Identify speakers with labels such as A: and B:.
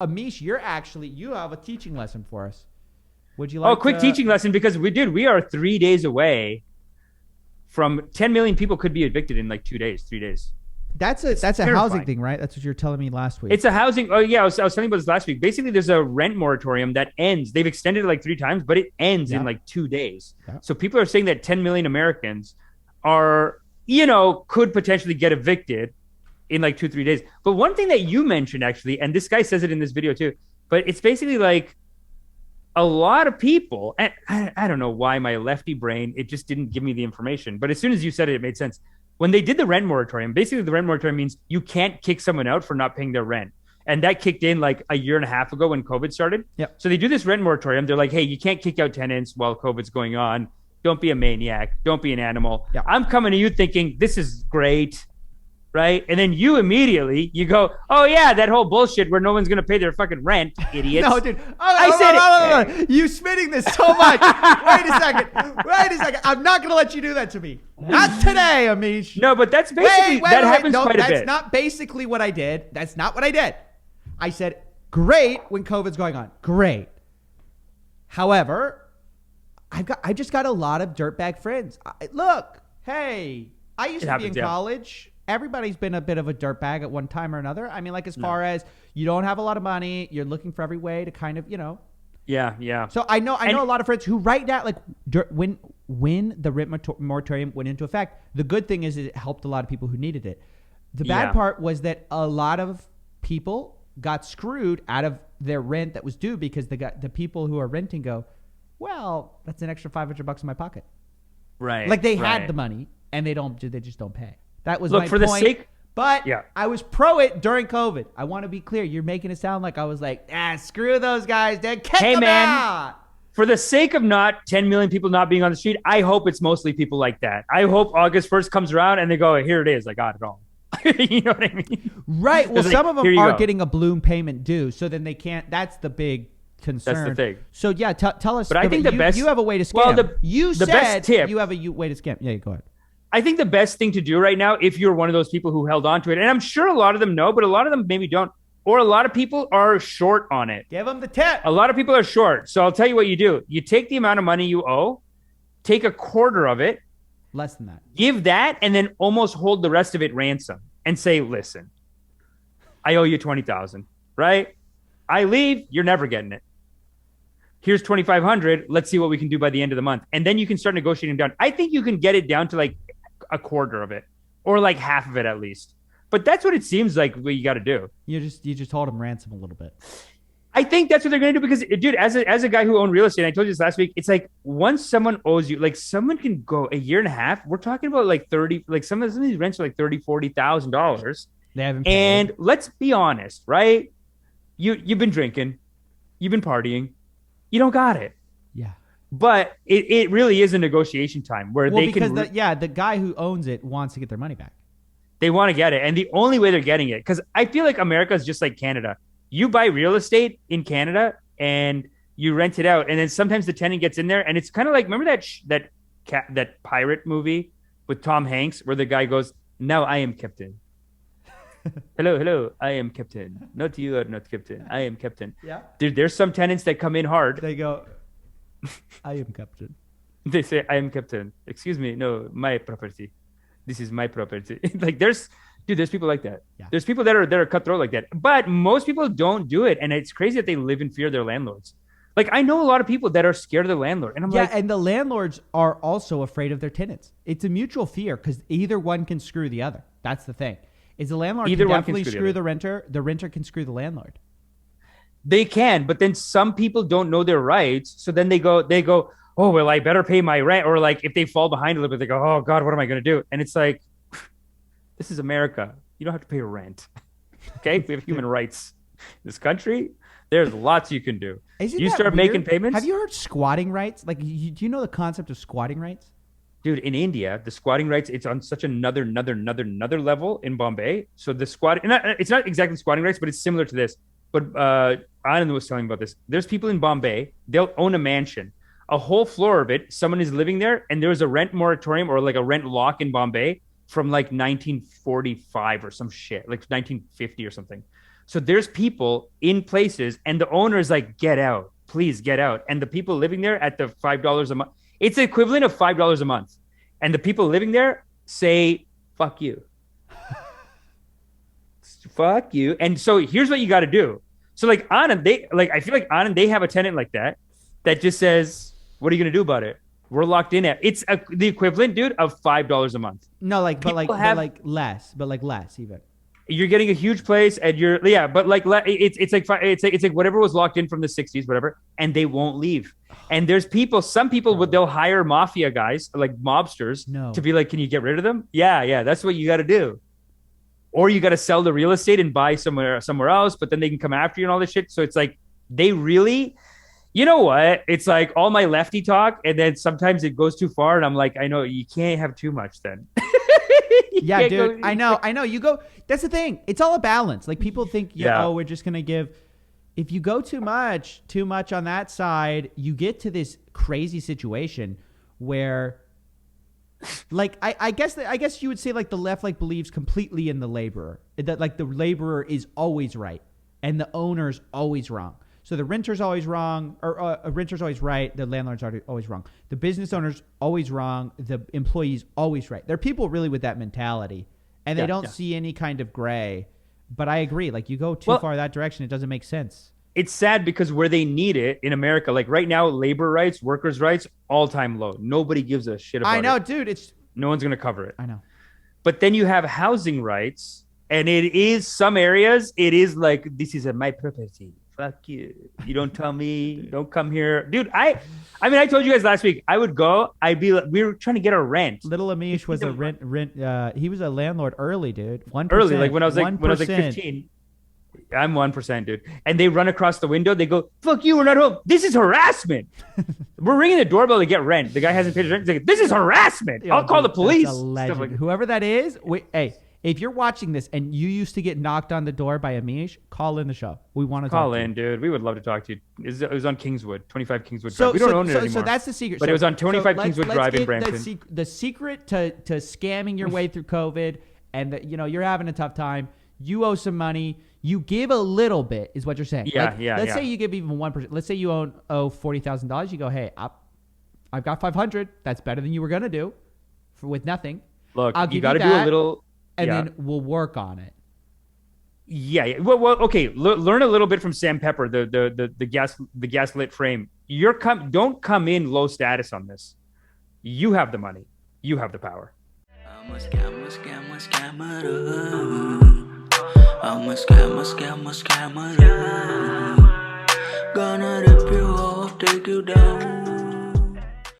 A: Amish, you have a teaching lesson for us. Would you like?
B: Oh, quick
A: to...
B: teaching lesson because we are 3 days away from 10 million people could be evicted in like 2 days, 3 days.
A: That's
B: It's
A: a housing
B: terrifying.
A: thing, right? That's what you were telling me last week.
B: It's a housing. Oh yeah, I was telling you about this last week. Basically, there's a rent moratorium that ends. They've extended it like 3 times, but it ends in
A: Yeah.
B: like 2 days.
A: Yeah.
B: So people are saying that 10 million Americans are, could potentially get evicted in like 2, 3 days. But one thing that you mentioned actually, and this guy says it in this video too, but it's basically like a lot of people, and I don't know why my lefty brain, it just didn't give me the information. But as soon as you said it, it made sense. When they did the rent moratorium, basically the rent moratorium means you can't kick someone out for not paying their rent. And that kicked in like a year and a half ago when COVID started.
A: Yep.
B: So they do this rent moratorium. They're like, hey, you can't kick out tenants while COVID's going on. Don't be a maniac. Don't be an animal.
A: Yep.
B: I'm coming to you thinking this is great. Right. And then you go, oh, yeah, that whole bullshit where no one's going to pay their fucking rent, idiots.
A: No, dude.
B: I said
A: it. You spinning this so much. Wait a second. I'm not going to let you do that to me. Not today, Amish.
B: No, but that's basically, that happens
A: no,
B: quite a bit.
A: That's not basically what I did. That's not what I did. I said, great when COVID's going on. Great. However, I just got a lot of dirtbag friends. Look, hey, I used to be in college. Everybody's been a bit of a dirtbag at one time or another. I mean, like as far as you don't have a lot of money, you're looking for every way to kind of,
B: Yeah.
A: So I know a lot of friends who right now, like when the rent moratorium went into effect, the good thing is it helped a lot of people who needed it. The bad part was that a lot of people got screwed out of their rent that was due because the people who are renting go, well, that's an extra $500 in my pocket.
B: Right.
A: Like they had the money and they just don't pay. That was
B: Look,
A: my
B: for
A: point.
B: the sake,
A: but
B: yeah.
A: I was pro it during COVID. I want to be clear. You're making it sound like I was like, screw those guys. Kick them out.
B: For the sake of not 10 million people not being on the street, I hope it's mostly people like that. I hope August 1st comes around and they go, here it is. I got it all. You know what I mean?
A: Right. Well, some of them are
B: go.
A: getting a balloon payment due. So then they can't. That's the big concern.
B: That's the thing.
A: So yeah, tell us.
B: But I think the best.
A: You have a way to scam.
B: Well,
A: the
B: best tip.
A: You have a way to scam. Yeah, go ahead.
B: I think the best thing to do right now, if you're one of those people who held on to it, and I'm sure a lot of them know, but a lot of them maybe don't, or a lot of people are short on it.
A: Give them the tip.
B: A lot of people are short. So I'll tell you what you do. You take the amount of money you owe, take a quarter of it.
A: Less than that.
B: Give that, and then almost hold the rest of it ransom and say, listen, I owe you $20,000, right? I leave, you're never getting it. Here's $2,500. Let's see what we can do by the end of the month. And then you can start negotiating down. I think you can get it down to like a quarter of it or like half of it at least. But that's what it seems like what you got to do.
A: You just hold them ransom a little bit.
B: I think that's what they're going to do because, dude, as a guy who owned real estate, I told you this last week, it's like once someone owes you, like someone can go a year and a half. We're talking about like 30, like some of these rents are like $30,000, $40,000.
A: They haven't paid.
B: And let's be honest, right? You've been drinking, you've been partying, you don't got it.
A: Yeah.
B: But it really is a negotiation time where they can.
A: The guy who owns it wants to get their money back.
B: They want to get it. And the only way they're getting it, because I feel like America is just like Canada. You buy real estate in Canada and you rent it out. And then sometimes the tenant gets in there and it's kind of like, remember that pirate movie with Tom Hanks where the guy goes, now I am captain. Hello, I am captain. Not you are not captain. I am captain.
A: Yeah.
B: Dude, there's some tenants that come in hard.
A: They go, I am captain.
B: They say, I am captain. Excuse me. No, my property. This is my property. Like there's people like that.
A: Yeah.
B: There's people that are cutthroat like that. But most people don't do it. And it's crazy that they live in fear of their landlords. Like I know a lot of people that are scared of the landlord. And I'm like,
A: and the landlords are also afraid of their tenants. It's a mutual fear because either one can screw the other. That's the thing. Is the landlord can definitely screw the renter. The renter can screw the landlord.
B: They can, but then some people don't know their rights. So then they go, oh, well, I better pay my rent. Or like if they fall behind a little bit, they go, oh God, what am I going to do? And it's like, this is America. You don't have to pay rent. Okay? We have human rights in this country. There's lots you can do. You start making payments.
A: Have you heard squatting rights? Like, do you know the concept of squatting rights?
B: Dude, in India, the squatting rights, it's on such another level in Bombay. So the it's not exactly squatting rights, but it's similar to this. But Anand was telling me about this. There's people in Bombay, they'll own a mansion. A whole floor of it, someone is living there, and there was a rent moratorium or like a rent lock in Bombay from like 1945 or some shit, like 1950 or something. So there's people in places, and the owner is like, get out, please get out. And the people living there at the $5 a month, it's the equivalent of $5 a month. And the people living there say, fuck you. Fuck you. And so here's what you got to do. So like Anand, I feel like Anand, they have a tenant like that just says, what are you going to do about it? We're locked in at the equivalent, dude, of $5 a month.
A: No, but less even.
B: You're getting a huge place, and it's like whatever was locked in from the 60s, whatever, and they won't leave. And there's some people they'll hire mafia guys, like mobsters, to be like, can you get rid of them? Yeah, that's what you got to do. Or you got to sell the real estate and buy somewhere else, but then they can come after you and all this shit. So it's like they really. You know what? It's like all my lefty talk, and then sometimes it goes too far, and I'm like, I know you can't have too much then.
A: Yeah, dude. I know. You go. That's the thing. It's all a balance. Like people think, we're just gonna give. If you go too much on that side, you get to this crazy situation where, like, I guess you would say like the left like believes completely in the laborer, that like the laborer is always right and the owner's always wrong. So the renter's always wrong, or a renter's always right. The landlord's always wrong. The business owner's always wrong. The employee's always right. There are people really with that mentality, and they don't see any kind of gray. But I agree. Like you go too far that direction, it doesn't make sense.
B: It's sad because where they need it in America, like right now, labor rights, workers' rights, all-time low. Nobody gives a shit about it.
A: I know, dude.
B: No one's going to cover it.
A: I know.
B: But then you have housing rights, and it is some areas, it is like, this is my property. Fuck you. You don't tell me. Don't come here. Dude, I mean, I told you guys last week, I would go. I'd be like, we were trying to get a rent.
A: Little Amish was a rent. He was a landlord early, dude. 1%.
B: Early, like when I was like 15. I'm 1%, dude. And they run across the window. They go, fuck you, we're not home. This is harassment. We're ringing the doorbell to get rent. The guy hasn't paid his rent. He's like, this is harassment. I'll call the police.
A: That's a legend. Whoever that is, hey. If you're watching this and you used to get knocked on the door by Amish, call in the show. We want to
B: call in, dude. We would love to talk to you. It was on Kingswood, 25 Kingswood Drive. We don't own it anymore. So that's the secret. But it was on 25 Kingswood Drive in Brampton.
A: The secret to scamming your way through COVID, and you're having a tough time. You owe some money. You give a little bit, is what you're saying. Let's say you give even 1%. Let's say you owe $40,000. You go, hey, I've got 500. That's better than you were gonna do with nothing.
B: Look, you got to do a little.
A: And then we'll work on it.
B: Yeah. Well, okay. Learn a little bit from Sam Pepper, the gaslit frame. Don't come in low status on this. You have the money. You have the power.
C: I'm a scammer. Gonna rip you off, take you down.